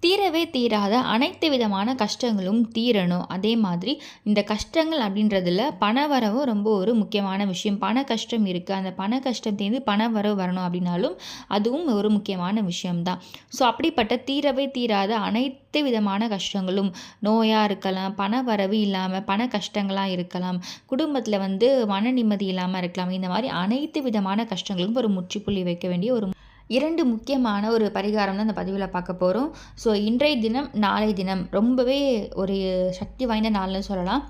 தீரவே தீராத அனைத்து விதமான கஷ்டங்களும் தீரணும். அதே மாதிரி இந்த கஷ்டங்கள் அப்படின்றதில பணவரவும் ரொம்ப ஒரு முக்கியமான விஷயம். பண கஷ்டம் இருக்குது, அந்த பண கஷ்டம் தீர்ந்து பணவரவு வரணும் அப்படின்னாலும் அதுவும் ஒரு முக்கியமான விஷயம்தான். ஸோ அப்படிப்பட்ட தீரவே தீராத அனைத்து விதமான கஷ்டங்களும் நோயாக இருக்கலாம், பணவரவு இல்லாமல் பண கஷ்டங்களாக இருக்கலாம், குடும்பத்தில் மன நிம்மதி இல்லாமல் இருக்கலாம். இந்த மாதிரி அனைத்து விதமான கஷ்டங்களுக்கும் ஒரு முற்றுப்புள்ளி வைக்க வேண்டிய ஒரு 2 முக்கியமான ஒரு பரிகாரம் தான் இந்த பதிவில் பார்க்க போகிறோம். ஸோ இன்றைய தினம், நாளைய தினம் ரொம்பவே ஒரு சக்தி வாய்ந்த நாள்னு சொல்லலாம்.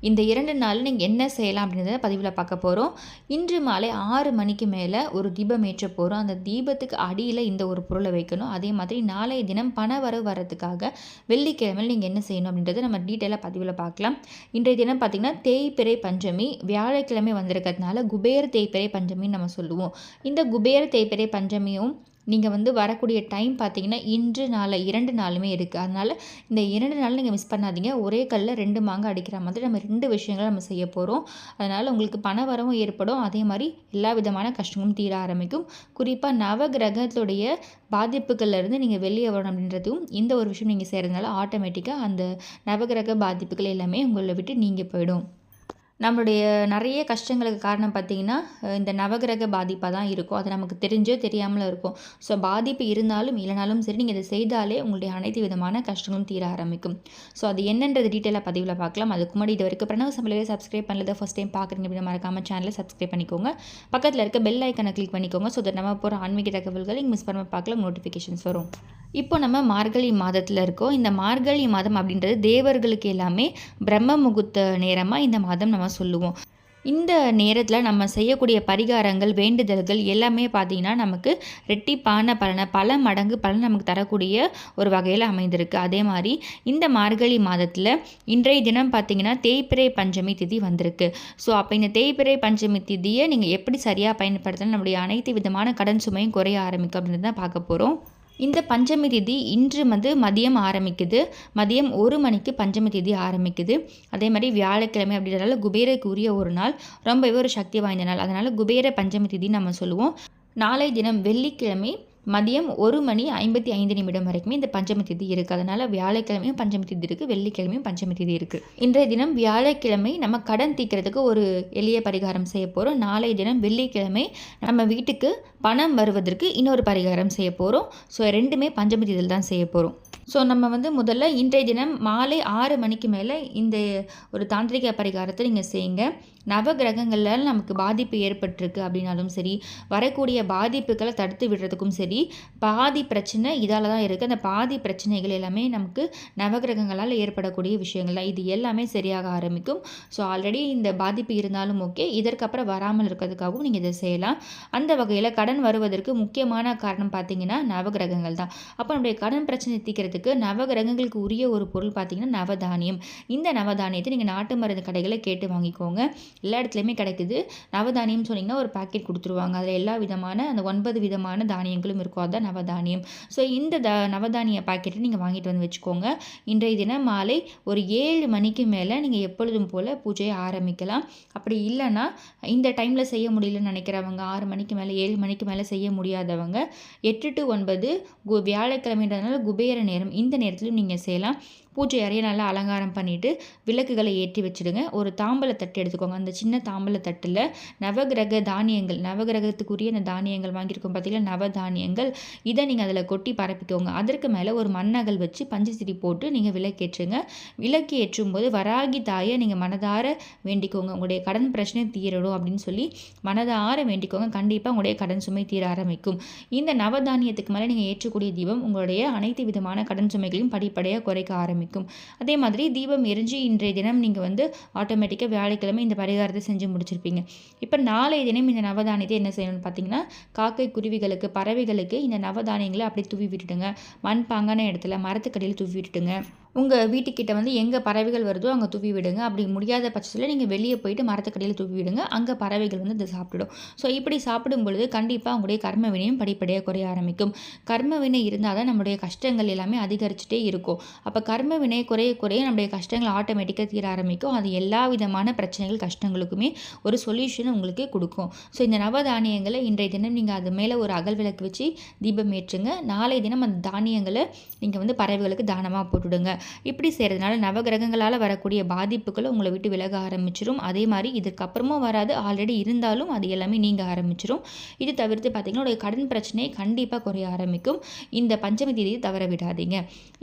இந்த 2 நாளில் நீங்கள் என்ன செய்யலாம் அப்படின்றத பதிவில் பார்க்க போகிறோம். இன்று மாலை 6 மணிக்கு மேலே ஒரு தீபம் ஏற்ற போகிறோம். அந்த தீபத்துக்கு அடியில் இந்த ஒரு பொருளை வைக்கணும். அதே மாதிரி நாளைய தினம் பணவரவு வரதுக்காக வெள்ளிக்கிழமையில் நீங்கள் என்ன செய்யணும் அப்படின்றத நம்ம டீட்டெயிலாக பதிவில் பார்க்கலாம். இன்றைய தினம் பார்த்திங்கன்னா தேய்பிறை பஞ்சமி, வியாழக்கிழமை வந்திருக்கிறதுனால குபேர தேய்பிறை பஞ்சமின்னு நம்ம சொல்லுவோம். இந்த குபேர தேய்பிறை பஞ்சமியும் நீங்கள் வரக்கூடிய டைம் பார்த்தீங்கன்னா இன்று நாளை 2 நாளுமே இருக்குது. அதனால் இந்த 2 நாள் நீங்கள் மிஸ் பண்ணாதீங்க. ஒரே கல்லில் 2 மாங்காய் அடிக்கிற மாதிரி நம்ம 2 விஷயங்களை நம்ம செய்ய போகிறோம். அதனால் உங்களுக்கு பண வரவும் ஏற்படும், அதே மாதிரி எல்லா விதமான கஷ்டமும் தீர ஆரம்பிக்கும். குறிப்பாக நவகிரகத்துடைய பாதிப்புகள்லேருந்து நீங்கள் வெளியே வரணும் அப்படின்றதும் இந்த ஒரு விஷயம் நீங்கள் செய்கிறதுனால ஆட்டோமேட்டிக்காக அந்த நவகிரக பாதிப்புகள் எல்லாமே உங்களை விட்டு நீங்கி போயிடும். நம்மளுடைய நிறைய கஷ்டங்களுக்கு காரணம் பார்த்திங்கன்னா இந்த நவகிரக பாதிப்பாக தான் இருக்கும். அது நமக்கு தெரிஞ்சோ தெரியாமலும் இருக்கும். ஸோ பாதிப்பு இருந்தாலும் இல்லைனாலும் சரி, நீங்கள் இதை செய்தாலே உங்களுடைய அனைத்து விதமான கஷ்டங்களும் தீர ஆரம்பிக்கும். ஸோ அது என்னன்றது டீட்டெயிலாக பதிவில் பார்க்கலாம். அதுக்கு முன்னாடி இது வரைக்கும் பிரணவ சமையலை சப்ஸ்கிரைப் பண்ணல, ஃபஸ்ட் டைம் பார்க்குறீங்க அப்படின்னு மறக்காமல் சேனலை சப்ஸ்கிரைப் பண்ணிக்கோங்க. பக்கத்தில் இருக்க பெல் ஐக்கனை கிளிக் பண்ணிக்கோங்க. ஸோ தட் நம்ம போகிற ஆன்மீக தகவல்கள் நீங்கள் மிஸ் பண்ண பார்க்கலாம், நோட்டிஃபிகேஷன்ஸ் வரும். இப்போ நம்ம மார்கழி மாதத்தில் இருக்கோம். இந்த மார்கழி மாதம் அப்படின்றது தேவர்களுக்கு எல்லாமே பிரம்ம முகூர்த்த நேரமாக இந்த மாதம் நம்ம சொல்லுவோம். இந்த நேரத்தில் நம்ம செய்யக்கூடிய பரிகாரங்கள், வேண்டுதல்கள் எல்லாமே பார்த்திங்கன்னா நமக்கு ரெட்டிப்பான பலனை, பல மடங்கு பலன் நமக்கு தரக்கூடிய ஒரு வகையில் அமைந்திருக்கு. அதே மாதிரி இந்த மார்கழி மாதத்தில் இன்றைய தினம் பார்த்திங்கன்னா தேய்பிறை பஞ்சமி திதி வந்திருக்கு. ஸோ அப்போ இந்த தேய்பிறை பஞ்சமி திதியை நீங்கள் எப்படி சரியாக பயன்படுத்தணும், நம்முடைய அனைத்து விதமான கடன் சுமையும் குறைய ஆரம்பிக்கும் அப்படின்னு தான் பார்க்க போகிறோம். இந்த பஞ்சமி திதி இன்று மதியம் ஆரம்பிக்குது. மதியம் 1 மணிக்கு பஞ்சமி திதி ஆரம்பிக்குது. அதே மாதிரி வியாழக்கிழமை அப்படின்றதால குபேரருக்கு உரிய ஒரு நாள், ரொம்பவே ஒரு சக்தி வாய்ந்த நாள். அதனால் குபேர பஞ்சமி திதி நம்ம சொல்லுவோம். நாளை தினம் வெள்ளிக்கிழமை மதியம் 1 மணி 55 நிமிடம் வரைக்குமே இந்த பஞ்சமி திதி இருக்குது. அதனால் வியாழக்கிழமையும் பஞ்சமி திதி இருக்குது, வெள்ளிக்கிழமையும் பஞ்சமி திதி இருக்குது. இன்றைய தினம் வியாழக்கிழமை நம்ம கடன் தீர்க்கிறதுக்கு ஒரு எளிய பரிகாரம் செய்ய போகிறோம். நாளைய தினம் வெள்ளிக்கிழமை நம்ம வீட்டுக்கு பணம் வருவதற்கு இன்னொரு பரிகாரம் செய்ய போகிறோம். ஸோ 2மே பஞ்சமி திதியில் தான் செய்ய போகிறோம். ஸோ நம்ம முதல்ல இன்றைய தினம் மாலை 6 மணிக்கு மேலே இந்த ஒரு தாந்திரிக பரிகாரத்தை நீங்கள் செய்யுங்க. நவகிரகங்களில் நமக்கு பாதிப்பு ஏற்பட்டிருக்கு அப்படின்னாலும் சரி, வரக்கூடிய பாதிப்புகளை தடுத்து விடுறதுக்கும் சரி, பாதி பிரச்சனை இதால் தான் இருக்குது. அந்த பாதி பிரச்சனைகள் எல்லாமே நமக்கு நவகிரகங்களால் ஏற்படக்கூடிய விஷயங்கள் தான். இது எல்லாமே சரியாக ஆரம்பிக்கும். ஸோ ஆல்ரெடி இந்த பாதிப்பு இருந்தாலும் ஓகே, இதற்கப்புறம் வராமல் இருக்கிறதுக்காகவும் நீங்கள் இதை செய்யலாம். அந்த வகையில் கடன் வருவதற்கு முக்கியமான காரணம் பார்த்திங்கன்னா நவகிரகங்கள் தான். அப்போ நம்முடைய கடன் பிரச்சனை தீர்க்கிறதுக்கு நவகிரகங்களுக்கு உரிய ஒரு பொருள் பார்த்திங்கன்னா நவதானியம். இந்த நவதானியத்தை நீங்கள் நாட்டு மருந்து கடைகளை கேட்டு வாங்கிக்கோங்க. எல்லா இடத்துலையுமே கிடைக்குது. நவதானியம் சொன்னிங்கன்னா ஒரு பாக்கெட் கொடுத்துருவாங்க. அதில் எல்லா விதமான அந்த 9 விதமான தானியங்களும் இருக்கும். அதுதான் நவதானியம். ஸோ இந்த நவதானிய பாக்கெட்டை நீங்கள் வாங்கிட்டு வந்து வச்சுக்கோங்க. இன்றைய தினம் மாலை ஒரு 7 மணிக்கு மேலே நீங்கள் எப்பொழுதும் போல் பூஜையை ஆரம்பிக்கலாம். அப்படி இல்லைன்னா இந்த டைமில் செய்ய முடியலன்னு நினைக்கிறவங்க, 6 மணிக்கு மேலே 7 மணிக்கு மேலே செய்ய முடியாதவங்க 8 to 9 வியாழக்கிழமைன்றதுனால குபேர நேரம், இந்த நேரத்திலும் நீங்கள் செய்யலாம். பூஜை அறையை நல்லா அலங்காரம் பண்ணிவிட்டு விளக்குகளை ஏற்றி வச்சுடுங்க. ஒரு தாம்பல தட்டு எடுத்துக்கோங்க. அந்த சின்ன தாம்பல தட்டில் நவகிரக தானியங்கள், நவகிரகத்துக்குரிய அந்த தானியங்கள் வாங்கியிருக்கோம் பார்த்தீங்கன்னா நவதானியங்கள், இதை நீங்கள் அதில் கொட்டி பரப்பிக்கோங்க. அதற்கு மேலே ஒரு மண்ணகல் வச்சு பஞ்சசிரி போட்டு நீங்கள் விளக்கேற்றுங்க. விளக்கு ஏற்றும் போது வராகி தாயை நீங்கள் மனதார வேண்டிக்கோங்க. உங்களுடைய கடன் பிரச்சனை தீரணும் அப்படின்னு சொல்லி மனதார வேண்டிக்கோங்க. கண்டிப்பாக உங்களுடைய கடன் சுமை தீர ஆரம்பிக்கும். இந்த நவதானியத்துக்கு மேலே நீங்கள் ஏற்றக்கூடிய தீபம் உங்களுடைய அனைத்து விதமான கடன் சுமைகளையும் படிப்படியாக குறைக்க ஆரம்பிக்கும். அதே மாதிரி தீபம் எரிஞ்சு இன்றைய தினம் நீங்கள் ஆட்டோமேட்டிக்காக வியாழக்கிழமை இந்த பரிகாரத்தை செஞ்சு முடிச்சிருப்பீங்க. இப்போ நாளைய தினம் இந்த நவதானியத்தை என்ன செய்யணும்னு பார்த்தீங்கன்னா, காக்கை குருவிகளுக்கு, பறவைகளுக்கு இந்த நவதானியங்களை அப்படியே தூவி விட்டுடுங்க. மண் பாங்கான இடத்துல மரத்துக்கடியில் தூவி விட்டுடுங்க. உங்கள் வீட்டுக்கிட்ட எங்கே பறவைகள் வருதோ அங்கே தூவி விடுங்க. அப்படி முடியாத பட்சத்தில் நீங்கள் வெளியே போயிட்டு மரத்துக்கடியில் தூவி விடுங்க. அங்கே பறவைகள் இதை சாப்பிடும். ஸோ இப்படி சாப்பிடும் பொழுது கண்டிப்பாக உங்களுடைய கர்ம வினையும் படிப்படியாக குறைய ஆரம்பிக்கும். கர்ம வினை இருந்தால் தான் நம்முடைய கஷ்டங்கள் எல்லாமே அதிகரிச்சுட்டே இருக்கும். அப்போ கர்ம வினை குறைய குறைய நம்முடைய கஷ்டங்கள் ஆட்டோமேட்டிக்காக தீர ஆரம்பிக்கும். அது எல்லா விதமான பிரச்சனைகள் கஷ்டங்களுக்குமே ஒரு சொல்யூஷன் உங்களுக்கு கொடுக்கும். ஸோ இந்த நவதானியங்களை இன்றைய தினம் நீங்கள் அது மேலே ஒரு அகல் விளக்கு வச்சு தீபம் ஏற்றுங்க. நாளைய தினம் அந்த தானியங்களை நீங்கள் வந்து பறவைகளுக்கு தானமாக போட்டுவிடுங்க. இப்படி செய்கிறதுனால நவகிரகங்களால் வரக்கூடிய பாதிப்புகளை உங்களை விட்டு விலக ஆரம்பிச்சிடும். அதே மாதிரி இதுக்கப்புறமும் வராது, ஆல்ரெடி இருந்தாலும் அது எல்லாமே நீங்க ஆரம்பிச்சிடும். இது தவிர்த்து பார்த்தீங்கன்னா உடைய கடன் பிரச்சனை கண்டிப்பாக குறைய ஆரம்பிக்கும். இந்த பஞ்சமி தேதியை தவற விடாதீங்க.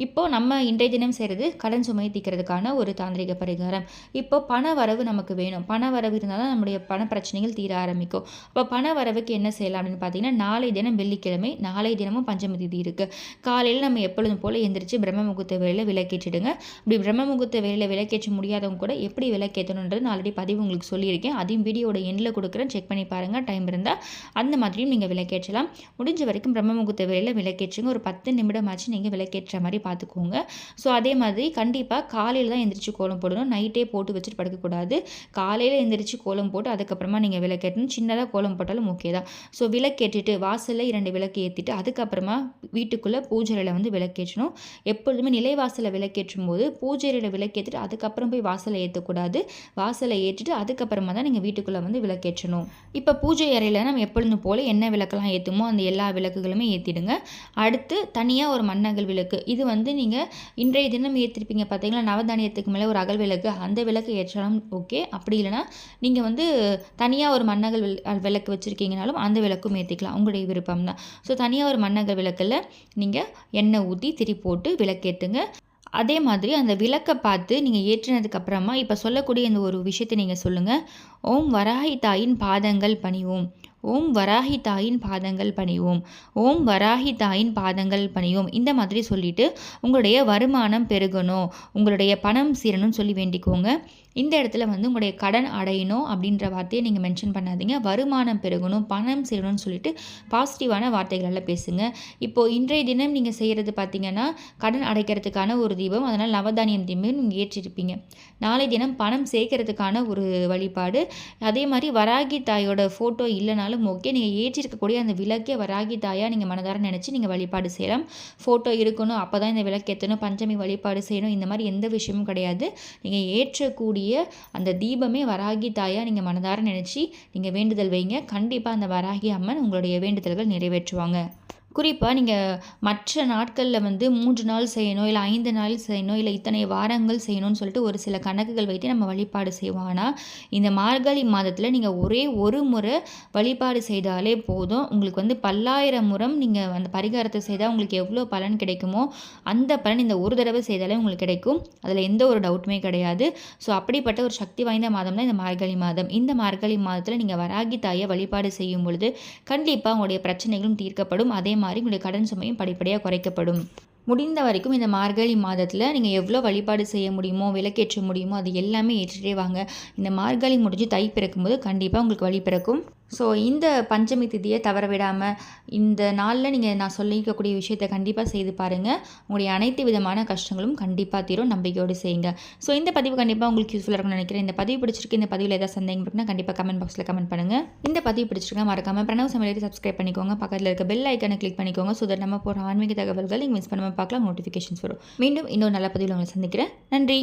இப்போது நம்ம இன்றைய தினம் செய்கிறது கடன் சுமையை தீர்க்கிறதுக்கான ஒரு தாந்திரிக பரிகாரம். இப்போ பண வரவு நமக்கு வேணும். பண வரவு இருந்தால் தான் நம்முடைய பண பிரச்சனைகள் தீர ஆரம்பிக்கும். அப்போ பண வரவுக்கு என்ன செய்யலாம் அப்படின்னு பார்த்தீங்கன்னா, நாளை தினம் வெள்ளிக்கிழமை, நாளை தினமும் பஞ்சமி தேதி இருக்குது. காலையில் நம்ம எப்பொழுதும் போல் எந்திரிச்சு பிரம்ம முகூர்த்த வேலையில் விளக்கேற்றிடுங்க. அப்படி பிரம்ம முகூர்த்த வேலையில் விளக்கேற்ற முடியாதவங்க கூட எப்படி விளக்கேற்றணுன்றது நான் ஆல்ரெடி பதிவு உங்களுக்கு சொல்லியிருக்கேன். அதையும் வீடியோட எண்ணில் கொடுக்குறேன், செக் பண்ணி பாருங்கள். டைம் இருந்தால் அந்த மாதிரியும் நீங்கள் விளக்கேற்றலாம். முடிஞ்ச வரைக்கும் பிரம்ம முகூர்த்த வேலையில் விளக்கேற்றுங்க. ஒரு 10 நிமிடம் ஆச்சு நீங்கள் விளக்கேற்ற மாதிரி பார்த்துக்கோங்க. ஸோ அதே மாதிரி கண்டிப்பாக காலையில் தான் எந்திரிச்சு கோலம் போடணும். நைட்டே போட்டு வச்சுட்டு படுக்கக்கூடாது. காலையில் எந்திரிச்சு கோலம் போட்டு அதுக்கப்புறமா நீங்கள் விளக்கேற்றணும். சின்னதாக கோலம் போட்டாலும் ஓகே தான். ஸோ விளக்கேற்றிட்டு வாசலில் 2 விளக்கு ஏற்றிட்டு அதுக்கப்புறமா வீட்டுக்குள்ளே பூஜையில் வந்து விளக்கேற்றணும். எப்பொழுதுமே நிலைவாசலை விளக்கேற்றும் போது பூஜையில் விளக்கேற்றிட்டு அதுக்கப்புறம் போய் வாசலை ஏற்றக்கூடாது. வாசலை ஏற்றிட்டு அதுக்கப்புறமா தான் நீங்கள் வீட்டுக்குள்ளே வந்து விளக்கேற்றணும். இப்போ பூஜை அறையில் நம்ம எப்பொழுதும் போல் என்ன விளக்கெல்லாம் ஏற்றுமோ அந்த எல்லா விளக்குகளுமே ஏற்றிடுங்க. அடுத்து தனியாக ஒரு மண்ணகல் விளக்கு, இது வந்து நீங்கள் இன்றைய தினம் ஏற்றிருப்பீங்க பார்த்தீங்களா, நவதானியத்துக்கு மேலே ஒரு அகல் விளக்கு, அந்த விளக்கு ஏற்றாலும் ஓகே. அப்படி இல்லைனா நீங்கள் வந்து தனியாக ஒரு மண்ணகல் விளக்கு வச்சுருக்கீங்கனாலும் அந்த விளக்கும் ஏற்றிக்கலாம், உங்களுடைய விருப்பம் தான். ஸோ தனியாக ஒரு மண்ணகல் விளக்கில் நீங்கள் எண்ணெய் ஊற்றி திரி போட்டு விளக்கேற்றுங்க. அதே மாதிரி அந்த விளக்கை பார்த்து நீங்கள் ஏற்றினதுக்கப்புறமா இப்போ சொல்லக்கூடிய இந்த ஒரு விஷயத்தை நீங்கள் சொல்லுங்கள். ஓம் வராகி தாயின் பாதங்கள் பணிவோம், ஓம் வராகி தாயின் பாதங்கள் பணிவோம், ஓம் வராகி தாயின் பாதங்கள் பணிவோம். இந்த மாதிரி சொல்லிவிட்டு உங்களுடைய வருமானம் பெருகணும், உங்களுடைய பணம் சீரணும்னு சொல்லி வேண்டிக்கோங்க. இந்த இடத்துல வந்து உங்களுடைய கடன் அடையணும் அப்படின்ற வார்த்தையை நீங்கள் மென்ஷன் பண்ணாதீங்க. வருமானம் பெருகணும், பணம் சேரணும்னு சொல்லிட்டு பாசிட்டிவான வார்த்தைகளெல்லாம் பேசுங்க. இப்போது இன்றைய தினம் நீங்கள் செய்கிறது பார்த்தீங்கன்னா கடன் அடைக்கிறதுக்கான ஒரு தீபம், அதனால் நவதானியம் தீபம் நீங்கள் ஏற்றிருப்பீங்க. நாளை தினம் பணம் சேர்க்கறதுக்கான ஒரு வழிபாடு. அதே மாதிரி வராகி தாயோட ஃபோட்டோ இல்லைனாலும் ஓகே, நீங்கள் ஏற்றிருக்கக்கூடிய அந்த விளக்கே வராகி தாயாக நீங்கள் மனதார நினச்சி நீங்கள் வழிபாடு செய்யலாம். ஃபோட்டோ இருக்கணும், அப்போ தான் இந்த விளக்கேற்றணும், பஞ்சமி வழிபாடு செய்யணும், இந்த மாதிரி எந்த விஷயமும் கிடையாது. நீங்கள் ஏற்றக்கூடிய அந்த தீபமே வராகி தாயாக நீங்கள் மனதார நினச்சி நீங்கள் வேண்டுதல் வைங்க. கண்டிப்பாக அந்த வராகி அம்மன் உங்களுடைய வேண்டுதல்கள் நிறைவேற்றுவாங்க. குறிப்பாக நீங்கள் மற்ற நாட்களில் வந்து 3 நாள் செய்யணும், இல்லை 5 நாள் செய்யணும், இல்லை இத்தனை வாரங்கள் செய்யணும்னு சொல்லிட்டு ஒரு சில கணக்குகள் வைத்து நம்ம வழிபாடு செய்வோம். ஆனால் இந்த மார்கழி மாதத்தில் நீங்கள் ஒரே ஒரு முறை வழிபாடு செய்தாலே போதும். உங்களுக்கு வந்து 10,000 முறை நீங்கள் அந்த பரிகாரத்தை செய்தால் உங்களுக்கு எவ்வளோ பலன் கிடைக்குமோ அந்த பலன் இந்த ஒரு தடவை செய்தாலே உங்களுக்கு கிடைக்கும். அதில் எந்த ஒரு டவுட்டுமே கிடையாது. ஸோ அப்படிப்பட்ட ஒரு சக்தி வாய்ந்த மாதம் தான் இந்த மார்கழி மாதம். இந்த மார்கழி மாதத்தில் நீங்கள் வராகி தாயை வழிபாடு செய்யும் பொழுது கண்டிப்பாக உங்களுடைய பிரச்சனைகளும் தீர்க்கப்படும். அதே மாதிரி உங்களுடைய கடன் சுமையும் படிப்படியாக குறைக்கப்படும். முடிந்த வரைக்கும் இந்த மார்கழி மாதத்தில் நீங்கள் எவ்வளோ வழிபாடு செய்ய முடியுமோ, விளக்கேற்ற முடியுமோ அது எல்லாமே ஏற்றிட்டே வாங்க. இந்த மார்கழி முடிஞ்சு தை பிறக்கும்போது கண்டிப்பாக உங்களுக்கு வழி பிறக்கும். ஸோ இந்த பஞ்சமி திதியை தவற விடாமல் இந்த நாளில் நீங்கள் நான் சொல்லிக்கக்கூடிய விஷயத்தை கண்டிப்பாக செய்து பாருங்கள். உங்களுடைய அனைத்து விதமான கஷ்டங்களும் கண்டிப்பாக தீரும். நம்பிக்கையோடு செய்யுங்க. ஸோ இந்த பதிவு கண்டிப்பாக உங்களுக்கு யூஸ்ஃபுல்லாக இருக்கும்னு நினைக்கிறேன். இந்த பதிவு பிடிச்சிருக்கு, இந்த பதிவில் ஏதாவது சந்தேகம் இருக்குன்னா கண்டிப்பாக கமெண்ட் பாக்ஸில் கமெண்ட் பண்ணுங்கள். இந்த பதிவு பிடிச்சிருக்கா மறக்காமல் பிரணவ் சமையலை சப்ஸ்கிரைப் பண்ணிக்கோங்க. பக்கத்தில் இருக்க பெல் ஐக்கனை கிளிக் பண்ணிக்கோங்க. ஸோ தட் நம்ம போகிற ஆன்மீக தகவல்கள் நீங்கள் மிஸ் பண்ணாமல் பார்க்கலாம், நோட்டிஃபிகேஷன்ஸ் வரும். மீண்டும் இன்னொரு நல்ல பதிவில் உங்களை சந்திக்கிறேன். நன்றி.